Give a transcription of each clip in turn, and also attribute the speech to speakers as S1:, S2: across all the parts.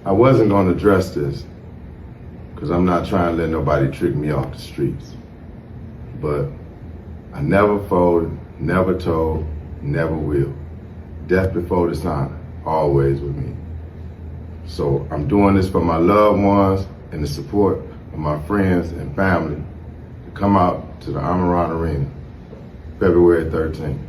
S1: I wasn't going to address this because I'm not trying to let nobody trick me off the streets. But I never folded, never told, never will. Death before dishonor, always with me. So I'm doing this for my loved ones and the support of my friends and family to come out to the Amarant Arena, February 13th.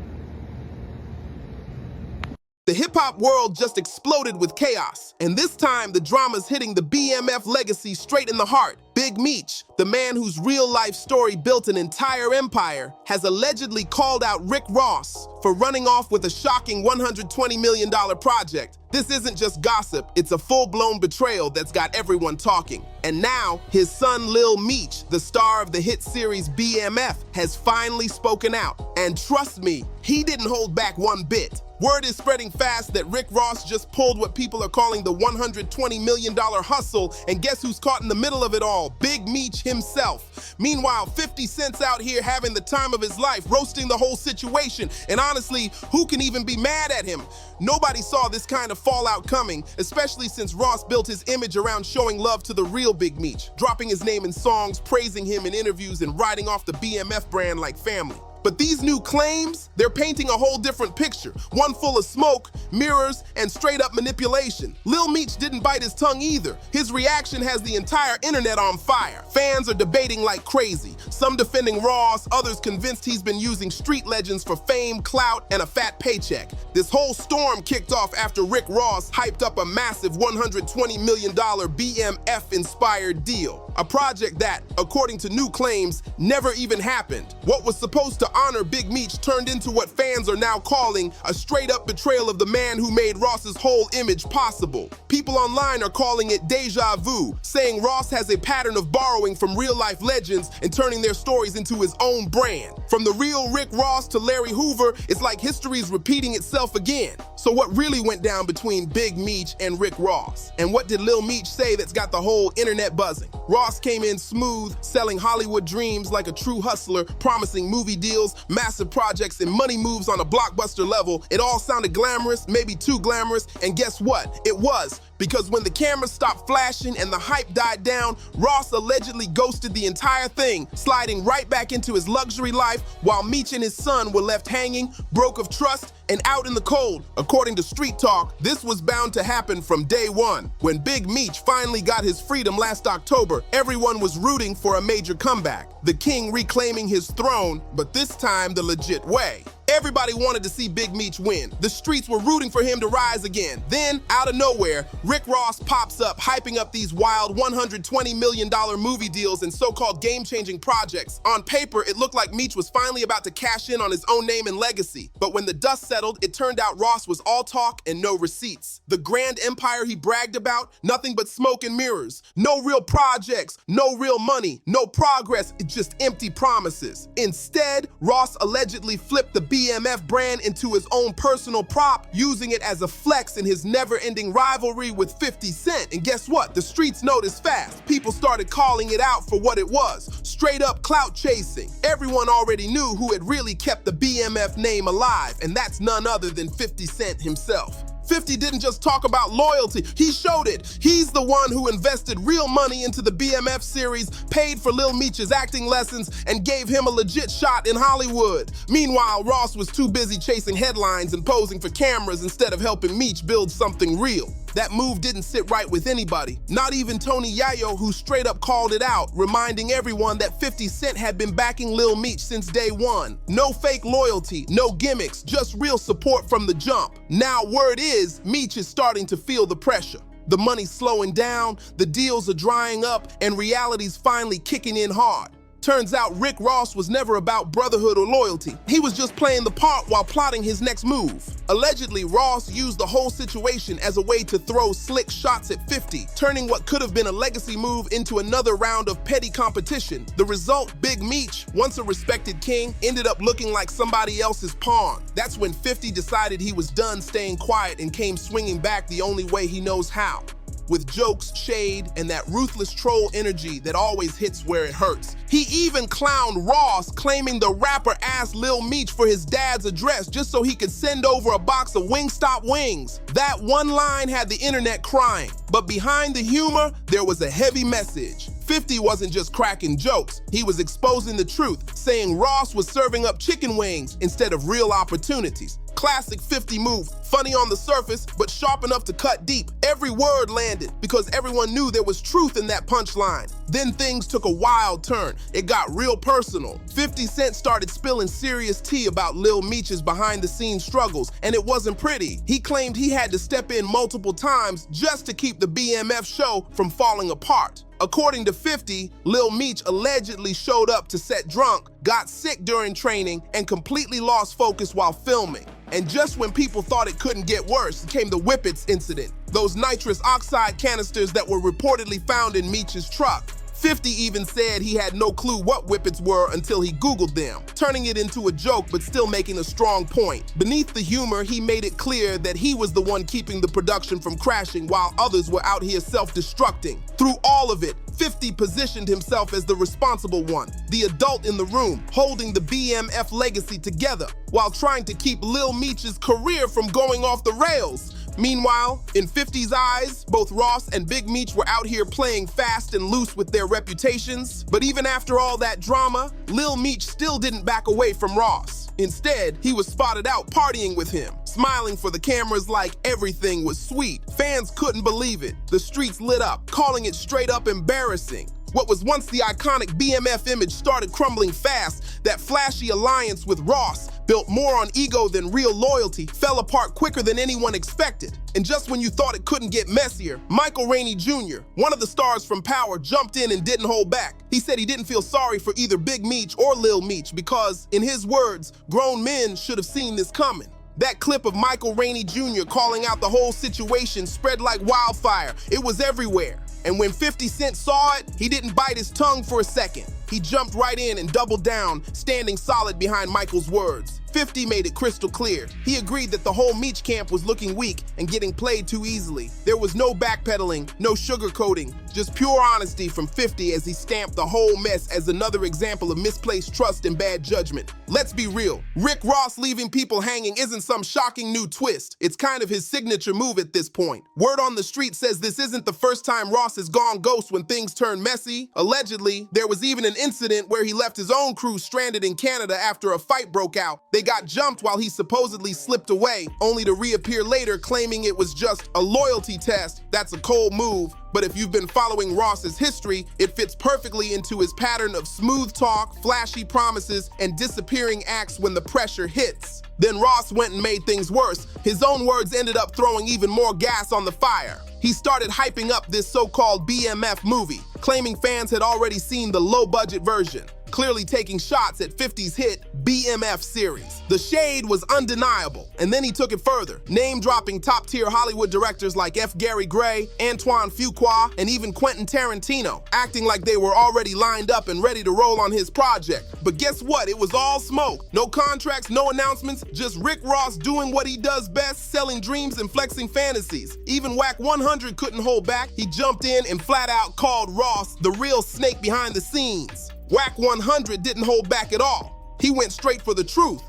S2: The hip-hop world just exploded with chaos, and this time the drama's hitting the BMF legacy straight in the heart. Big Meech, the man whose real-life story built an entire empire, has allegedly called out Rick Ross for running off with a shocking $120 million project. This isn't just gossip, it's a full-blown betrayal that's got everyone talking. And now, his son Lil Meech, the star of the hit series BMF, has finally spoken out. And trust me, he didn't hold back one bit. Word is spreading fast that Rick Ross just pulled what people are calling the $120 million hustle, and guess who's caught in the middle of it all? Big Meech himself. Meanwhile, 50 Cent's out here having the time of his life, roasting the whole situation, and honestly, who can even be mad at him? Nobody saw this kind of fallout coming, especially since Ross built his image around showing love to the real Big Meech, dropping his name in songs, praising him in interviews, and writing off the BMF brand like family. But these new claims, they're painting a whole different picture, one full of smoke, mirrors, and straight-up manipulation. Lil Meech didn't bite his tongue either. His reaction has the entire internet on fire. Fans are debating like crazy, some defending Ross, others convinced he's been using street legends for fame, clout, and a fat paycheck. This whole storm kicked off after Rick Ross hyped up a massive $120 million BMF-inspired deal, a project that, according to new claims, never even happened. What was supposed to honor Big Meech turned into what fans are now calling a straight-up betrayal of the man who made Ross's whole image possible. People online are calling it deja vu, saying Ross has a pattern of borrowing from real-life legends and turning their stories into his own brand. From the real Rick Ross to Larry Hoover, it's like history is repeating itself again. So what really went down between Big Meech and Rick Ross? And what did Lil Meech say that's got the whole internet buzzing? Ross came in smooth, selling Hollywood dreams like a true hustler, promising movie deals, massive projects, and money moves on a blockbuster level. It all sounded glamorous, maybe too glamorous, and guess what? It was. Because when the cameras stopped flashing and the hype died down, Ross allegedly ghosted the entire thing, sliding right back into his luxury life while Meech and his son were left hanging, broke of trust, and out in the cold. According to Street Talk, this was bound to happen from day one. When Big Meech finally got his freedom last October, everyone was rooting for a major comeback, the king reclaiming his throne, but this time the legit way. Everybody wanted to see Big Meech win. The streets were rooting for him to rise again. Then, out of nowhere, Rick Ross pops up, hyping up these wild $120 million movie deals and so-called game-changing projects. On paper, it looked like Meech was finally about to cash in on his own name and legacy. But when the dust settled, it turned out Ross was all talk and no receipts. The grand empire he bragged about, nothing but smoke and mirrors. No real projects, no real money, no progress, just empty promises. Instead, Ross allegedly flipped the BMF brand into his own personal prop, using it as a flex in his never-ending rivalry with 50 Cent. And guess what? The streets noticed fast. People started calling it out for what it was. Straight up clout chasing. Everyone already knew who had really kept the BMF name alive, and that's none other than 50 Cent himself. 50 didn't just talk about loyalty, he showed it. He's the one who invested real money into the BMF series, paid for Lil Meech's acting lessons, and gave him a legit shot in Hollywood. Meanwhile, Ross was too busy chasing headlines and posing for cameras instead of helping Meech build something real. That move didn't sit right with anybody, not even Tony Yayo, who straight up called it out, reminding everyone that 50 Cent had been backing Lil Meech since day one. No fake loyalty, no gimmicks, just real support from the jump. Now word is, Meech is starting to feel the pressure. The money's slowing down, the deals are drying up, and reality's finally kicking in hard. Turns out Rick Ross was never about brotherhood or loyalty. He was just playing the part while plotting his next move. Allegedly, Ross used the whole situation as a way to throw slick shots at 50, turning what could have been a legacy move into another round of petty competition. The result, Big Meech, once a respected king, ended up looking like somebody else's pawn. That's when 50 decided he was done staying quiet and came swinging back the only way he knows how. with jokes, shade, and that ruthless troll energy that always hits where it hurts. He even clowned Ross, claiming the rapper asked Lil Meech for his dad's address just so he could send over a box of Wingstop wings. That one line had the internet crying. But behind the humor, there was a heavy message. 50 wasn't just cracking jokes, he was exposing the truth, saying Ross was serving up chicken wings instead of real opportunities. Classic 50 move, funny on the surface, but sharp enough to cut deep. Every word landed because everyone knew there was truth in that punchline. Then things took a wild turn. It got real personal. 50 Cent started spilling serious tea about Lil Meech's behind-the-scenes struggles, and it wasn't pretty. He claimed he had to step in multiple times just to keep the BMF show from falling apart. According to 50, Lil Meech allegedly showed up to set drunk, got sick during training, and completely lost focus while filming. And just when people thought it couldn't get worse, came the Whippets incident. Those nitrous oxide canisters that were reportedly found in Meech's truck. 50 even said he had no clue what Whippets were until he Googled them, turning it into a joke but still making a strong point. Beneath the humor, he made it clear that he was the one keeping the production from crashing while others were out here self-destructing. Through all of it, 50 positioned himself as the responsible one, the adult in the room, holding the BMF legacy together while trying to keep Lil Meech's career from going off the rails. Meanwhile, in 50's eyes, both Ross and Big Meech were out here playing fast and loose with their reputations. But even after all that drama, Lil Meech still didn't back away from Ross. Instead, he was spotted out partying with him, smiling for the cameras like everything was sweet. Fans couldn't believe it. The streets lit up, calling it straight up embarrassing. What was once the iconic BMF image started crumbling fast. That flashy alliance with Ross, built more on ego than real loyalty, fell apart quicker than anyone expected. And just when you thought it couldn't get messier, Rainey Jr, one of the stars from Power, jumped in and didn't hold back. He said he didn't feel sorry for either Big Meech or Lil Meech because, in his words, grown men should have seen this coming. That clip of Rainey Jr calling out the whole situation spread like wildfire. It was everywhere. And when 50 Cent saw it, he didn't bite his tongue for a second. He jumped right in and doubled down, standing solid behind Michael's words. 50 made it crystal clear. He agreed that the whole Meech camp was looking weak and getting played too easily. There was no backpedaling, no sugarcoating, just pure honesty from 50 as he stamped the whole mess as another example of misplaced trust and bad judgment. Let's be real, Rick Ross leaving people hanging isn't some shocking new twist. It's kind of his signature move at this point. Word on the street says this isn't the first time Ross has gone ghost when things turn messy. Allegedly, there was even an incident where he left his own crew stranded in Canada after a fight broke out. They got jumped while he supposedly slipped away, only to reappear later claiming it was just a loyalty test. That's a cold move. But if you've been following Ross's history, it fits perfectly into his pattern of smooth talk, flashy promises, and disappearing acts when the pressure hits. Then Ross went and made things worse. His own words ended up throwing even more gas on the fire. He started hyping up this so-called BMF movie, claiming fans had already seen the low-budget version, clearly taking shots at 50's hit BMF series. The shade was undeniable, and then he took it further, name-dropping top-tier Hollywood directors like F. Gary Gray, Antoine Fuqua, and even Quentin Tarantino, acting like they were already lined up and ready to roll on his project. But guess what? It was all smoke. No contracts, no announcements, just Rick Ross doing what he does best, selling dreams and flexing fantasies. Even Whack 100 couldn't hold back. He jumped in and flat out called Ross the real snake behind the scenes. Whack 100 didn't hold back at all. He went straight for the truth.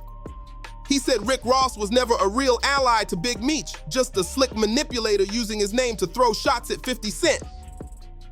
S2: He said Rick Ross was never a real ally to Big Meech, just a slick manipulator using his name to throw shots at 50 Cent.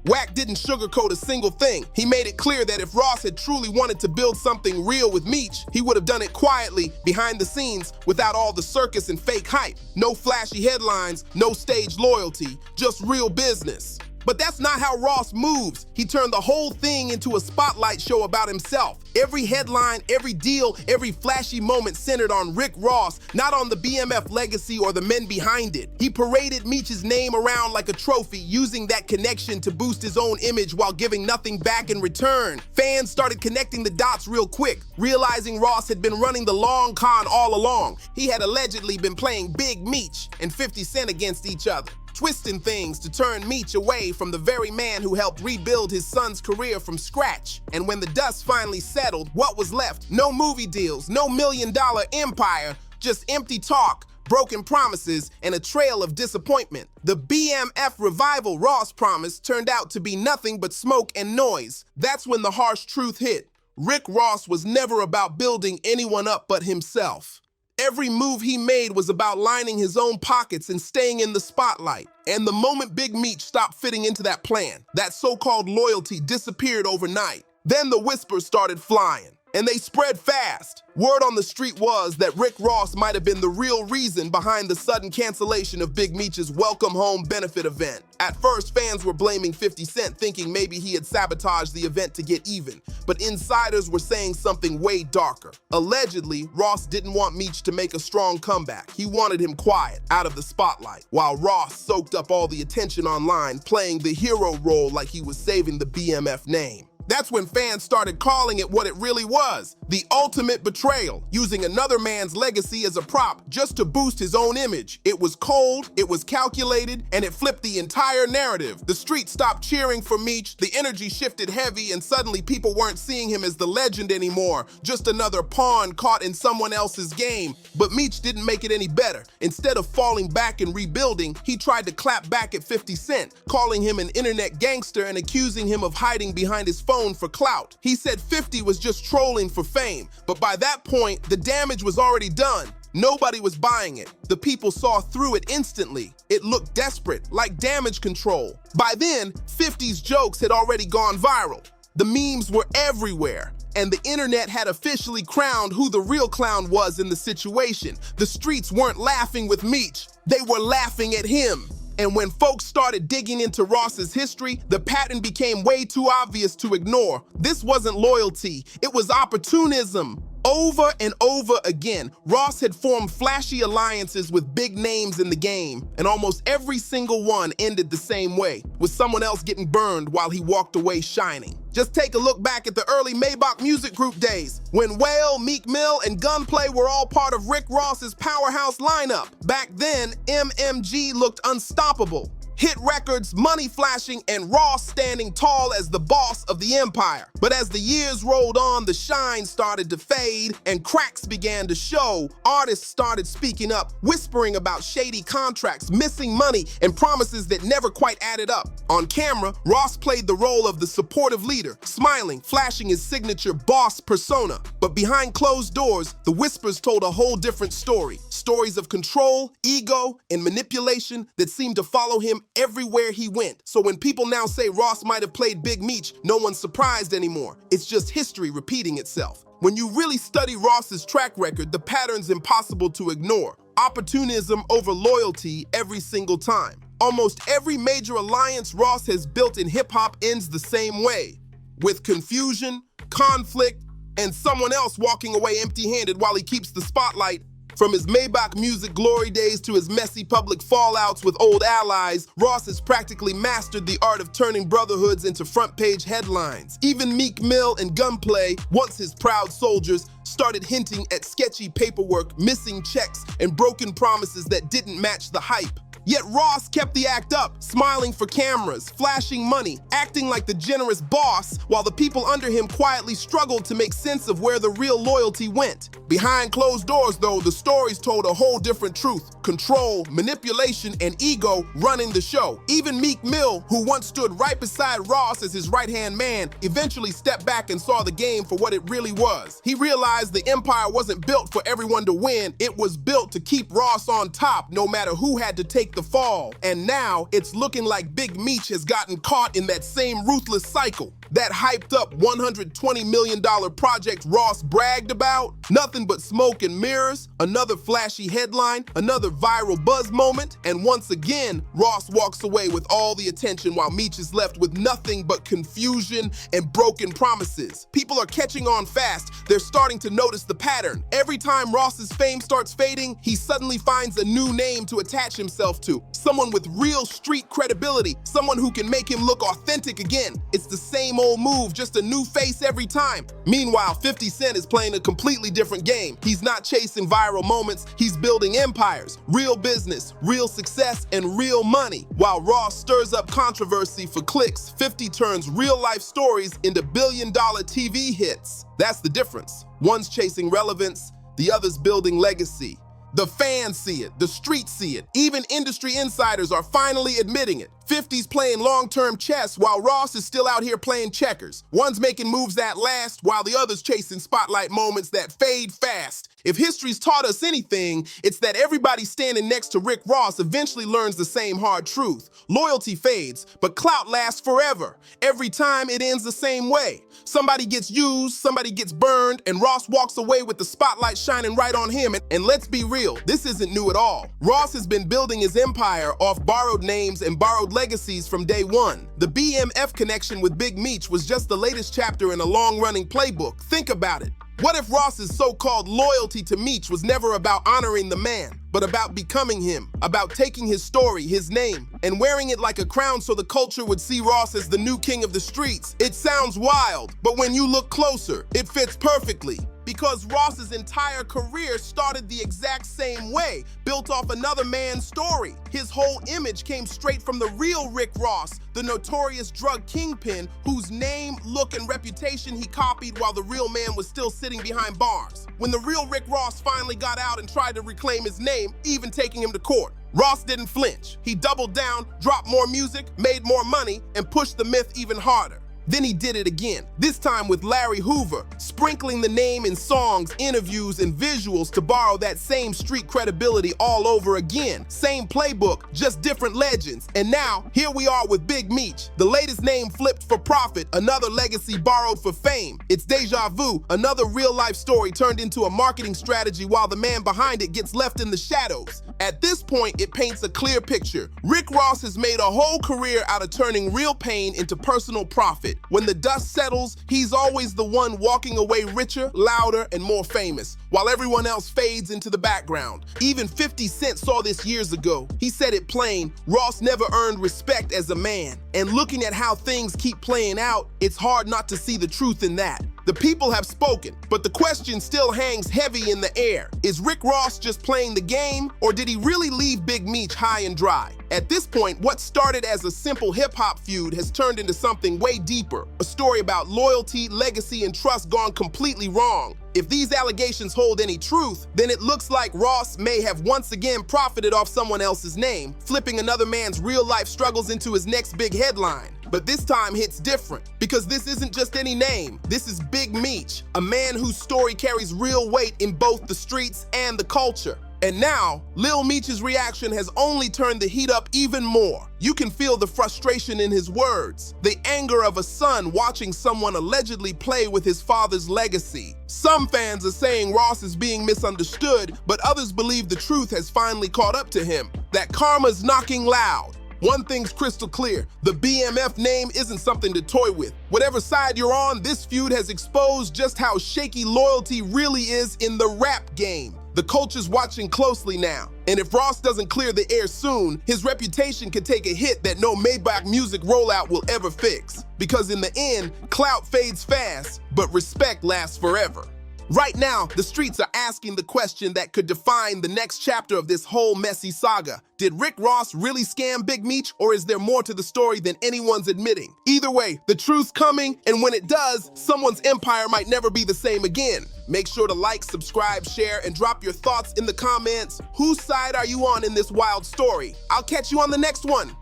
S2: Whack didn't sugarcoat a single thing. He made it clear that if Ross had truly wanted to build something real with Meech, he would have done it quietly, behind the scenes, without all the circus and fake hype. No flashy headlines, no staged loyalty, just real business. But that's not how Ross moves. He turned the whole thing into a spotlight show about himself. Every headline, every deal, every flashy moment centered on Rick Ross, not on the BMF legacy or the men behind it. He paraded Meech's name around like a trophy, using that connection to boost his own image while giving nothing back in return. Fans started connecting the dots real quick, realizing Ross had been running the long con all along. He had allegedly been playing Big Meech and 50 Cent against each other, twisting things to turn Meech away from the very man who helped rebuild his son's career from scratch. And when the dust finally settled, what was left? No movie deals, no $1 million empire, just empty talk, broken promises, and a trail of disappointment. The BMF revival Ross promised turned out to be nothing but smoke and noise. That's when the harsh truth hit. Rick Ross was never about building anyone up but himself. Every move he made was about lining his own pockets and staying in the spotlight. And the moment Big Meech stopped fitting into that plan, that so-called loyalty disappeared overnight. Then the whispers started flying, and they spread fast. Word on the street was that Rick Ross might have been the real reason behind the sudden cancellation of Big Meech's Welcome Home benefit event. At first, fans were blaming 50 Cent, thinking maybe he had sabotaged the event to get even. But insiders were saying something way darker. Allegedly, Ross didn't want Meech to make a strong comeback. He wanted him quiet, out of the spotlight, while Ross soaked up all the attention online, playing the hero role like he was saving the BMF name. That's when fans started calling it what it really was, the ultimate betrayal, using another man's legacy as a prop just to boost his own image. It was cold, it was calculated, and it flipped the entire narrative. The street stopped cheering for Meech, the energy shifted heavy, and suddenly people weren't seeing him as the legend anymore, just another pawn caught in someone else's game. But Meech didn't make it any better. Instead of falling back and rebuilding, he tried to clap back at 50 Cent, calling him an internet gangster and accusing him of hiding behind his phone for clout. He said 50 was just trolling for fame, but by that point, the damage was already done. Nobody was buying it. The people saw through it instantly. It looked desperate, like damage control. By then, 50's jokes had already gone viral. The memes were everywhere, and the internet had officially crowned who the real clown was in the situation. The streets weren't laughing with Meech, they were laughing at him. And when folks started digging into Ross's history, the pattern became way too obvious to ignore. This wasn't loyalty, it was opportunism. Over and over again, Ross had formed flashy alliances with big names in the game, and almost every single one ended the same way, with someone else getting burned while he walked away shining. Just take a look back at the early Maybach music group days, when Whale, Meek Mill, and Gunplay were all part of Rick Ross's powerhouse lineup. Back then, MMG looked unstoppable. Hit records, money flashing, and Ross standing tall as the boss of the empire. But as the years rolled on, the shine started to fade and cracks began to show. Artists started speaking up, whispering about shady contracts, missing money, and promises that never quite added up. On camera, Ross played the role of the supportive leader, smiling, flashing his signature boss persona. But behind closed doors, the whispers told a whole different story. Stories of control, ego, and manipulation that seemed to follow him everywhere he went. So when people now say Ross might have played Big Meech, no one's surprised anymore. It's just history repeating itself. When you really study Ross's track record, the pattern's impossible to ignore. Opportunism over loyalty every single time. Almost every major alliance Ross has built in hip-hop ends the same way, with confusion, conflict, and someone else walking away empty-handed while he keeps the spotlight. From his Maybach music glory days to his messy public fallouts with old allies, Ross has practically mastered the art of turning brotherhoods into front-page headlines. Even Meek Mill and Gunplay, once his proud soldiers, started hinting at sketchy paperwork, missing checks, and broken promises that didn't match the hype. Yet Ross kept the act up, smiling for cameras, flashing money, acting like the generous boss, while the people under him quietly struggled to make sense of where the real loyalty went. Behind closed doors, though, the stories told a whole different truth. Control, manipulation, and ego running the show. Even Meek Mill, who once stood right beside Ross as his right-hand man, eventually stepped back and saw the game for what it really was. He realized the empire wasn't built for everyone to win, it was built to keep Ross on top, no matter who had to take the fall. And now it's looking like Big Meech has gotten caught in that same ruthless cycle. That hyped up $120 million project Ross bragged about? Nothing but smoke and mirrors, another flashy headline, another viral buzz moment, and once again, Ross walks away with all the attention while Meech is left with nothing but confusion and broken promises. People are catching on fast. They're starting to notice the pattern. Every time Ross's fame starts fading, he suddenly finds a new name to attach himself to. Someone with real street credibility, someone who can make him look authentic again. It's the same old move, just a new face every time. Meanwhile, 50 Cent is playing a completely different game. He's not chasing viral moments, he's building empires, real business, real success, and real money. While Ross stirs up controversy for clicks, 50 turns real-life stories into billion-dollar TV hits. That's the difference. One's chasing relevance, the other's building legacy. The fans see it, the streets see it, even industry insiders are finally admitting it. 50's playing long-term chess while Ross is still out here playing checkers. One's making moves that last while the other's chasing spotlight moments that fade fast. If history's taught us anything, it's that everybody standing next to Rick Ross eventually learns the same hard truth. Loyalty fades, but clout lasts forever. Every time it ends the same way. Somebody gets used, somebody gets burned, and Ross walks away with the spotlight shining right on him. And let's be real, this isn't new at all. Ross has been building his empire off borrowed names and borrowed legacies from day one. The BMF connection with Big Meech was just the latest chapter in a long-running playbook. Think about it. What if Ross's so-called loyalty to Meech was never about honoring the man, but about becoming him, about taking his story, his name, and wearing it like a crown so the culture would see Ross as the new king of the streets? It sounds wild, but when you look closer, it fits perfectly. Because Ross's entire career started the exact same way, built off another man's story. His whole image came straight from the real Rick Ross, the notorious drug kingpin whose name, look, and reputation he copied while the real man was still sitting behind bars. When the real Rick Ross finally got out and tried to reclaim his name, even taking him to court, Ross didn't flinch. He doubled down, dropped more music, made more money, and pushed the myth even harder. Then he did it again, this time with Larry Hoover, sprinkling the name in songs, interviews, and visuals to borrow that same street credibility all over again. Same playbook, just different legends. And now, here we are with Big Meech, the latest name flipped for profit, another legacy borrowed for fame. It's deja vu, another real-life story turned into a marketing strategy while the man behind it gets left in the shadows. At this point, it paints a clear picture. Rick Ross has made a whole career out of turning real pain into personal profit. When the dust settles, he's always the one walking away richer, louder, and more famous, while everyone else fades into the background. Even 50 Cent saw this years ago. He said it plain, Ross never earned respect as a man. And looking at how things keep playing out, it's hard not to see the truth in that. The people have spoken, but the question still hangs heavy in the air. Is Rick Ross just playing the game, or did he really leave Big Meech high and dry? At this point, what started as a simple hip-hop feud has turned into something way deeper. A story about loyalty, legacy, and trust gone completely wrong. If these allegations hold any truth, then it looks like Ross may have once again profited off someone else's name, flipping another man's real-life struggles into his next big headline. But this time hits different, because this isn't just any name. This is Big Meech, a man whose story carries real weight in both the streets and the culture. And now, Lil Meech's reaction has only turned the heat up even more. You can feel the frustration in his words, the anger of a son watching someone allegedly play with his father's legacy. Some fans are saying Ross is being misunderstood, but others believe the truth has finally caught up to him, that karma's knocking loud. One thing's crystal clear, the BMF name isn't something to toy with. Whatever side you're on, this feud has exposed just how shaky loyalty really is in the rap game. The culture's watching closely now, and if Ross doesn't clear the air soon, his reputation could take a hit that no Maybach music rollout will ever fix. Because in the end, clout fades fast, but respect lasts forever. Right now, the streets are asking the question that could define the next chapter of this whole messy saga. Did Rick Ross really scam Big Meech, or is there more to the story than anyone's admitting? Either way, the truth's coming, and when it does, someone's empire might never be the same again. Make sure to like, subscribe, share, and drop your thoughts in the comments. Whose side are you on in this wild story? I'll catch you on the next one.